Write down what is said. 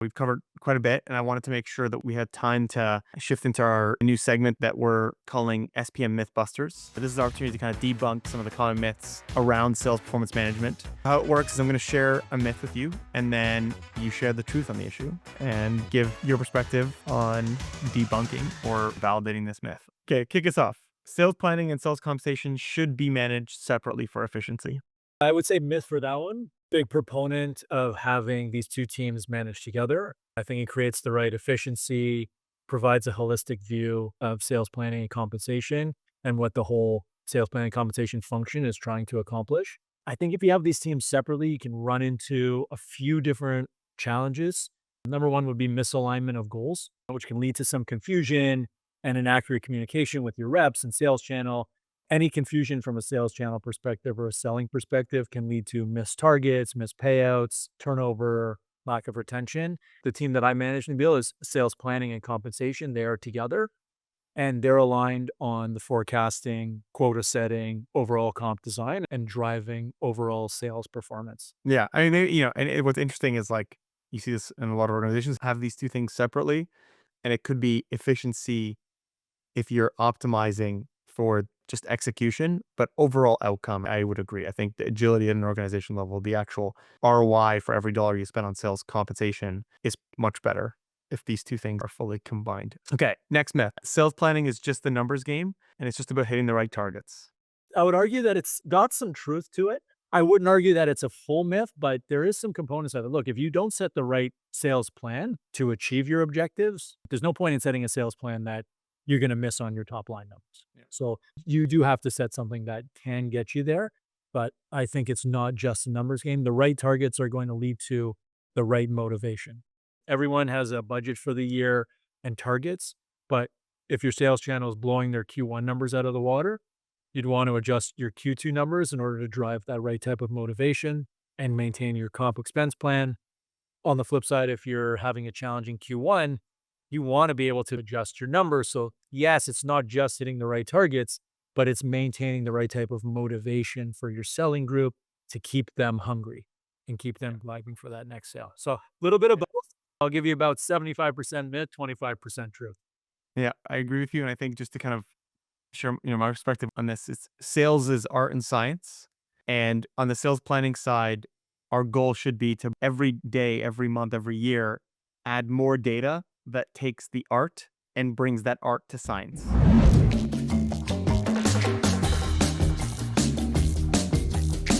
We've covered quite a bit, and I wanted to make sure that we had time to shift into our new segment that we're calling SPM Mythbusters. This is our opportunity to kind of debunk some of the common myths around sales performance management. How it works is I'm going to share a myth with you, and then you share the truth on the issue and give your perspective on debunking or validating this myth. Okay, kick us off. Sales planning and sales compensation should be managed separately for efficiency. I would say myth for that one. Big proponent of having these two teams managed together. I think it creates the right efficiency, provides a holistic view of sales planning and compensation and what the whole sales planning and compensation function is trying to accomplish. I think if you have these teams separately, you can run into a few different challenges. Number one would be misalignment of goals, which can lead to some confusion and inaccurate communication with your reps and sales channel. Any confusion from a sales channel perspective or a selling perspective can lead to missed targets, missed payouts, turnover, lack of retention. The team that I manage in the deal is sales planning and compensation. They are together and they're aligned on the forecasting, quota setting, overall comp design, and driving overall sales performance. Yeah, I mean, what's interesting is like you see this in a lot of organizations have these two things separately, and it could be efficiency if you're optimizing for just execution, but overall outcome, I would agree. I think the agility at an organization level, the actual ROI for every dollar you spend on sales compensation is much better if these two things are fully combined. Okay, next myth. Sales planning is just the numbers game, and it's just about hitting the right targets. I would argue that it's got some truth to it. I wouldn't argue that it's a full myth, but there is some components of it. Look, if you don't set the right sales plan to achieve your objectives, there's no point in setting a sales plan that you're going to miss on your top line numbers. Yeah. So you do have to set something that can get you there. But I think it's not just a numbers game. The right targets are going to lead to the right motivation. Everyone has a budget for the year and targets, but if your sales channel is blowing their Q1 numbers out of the water, you'd want to adjust your Q2 numbers in order to drive that right type of motivation and maintain your comp expense plan. On the flip side, if you're having a challenging Q1, you want to be able to adjust your numbers. So, yes, it's not just hitting the right targets, but it's maintaining the right type of motivation for your selling group to keep them hungry and keep them lagging for that next sale. So, a little bit of both. I'll give you about 75% myth, 25% truth. Yeah, I agree with you. And I think just to kind of share, my perspective on this, it's sales is art and science. And on the sales planning side, our goal should be to every day, every month, every year, add more data that takes the art and brings that art to science.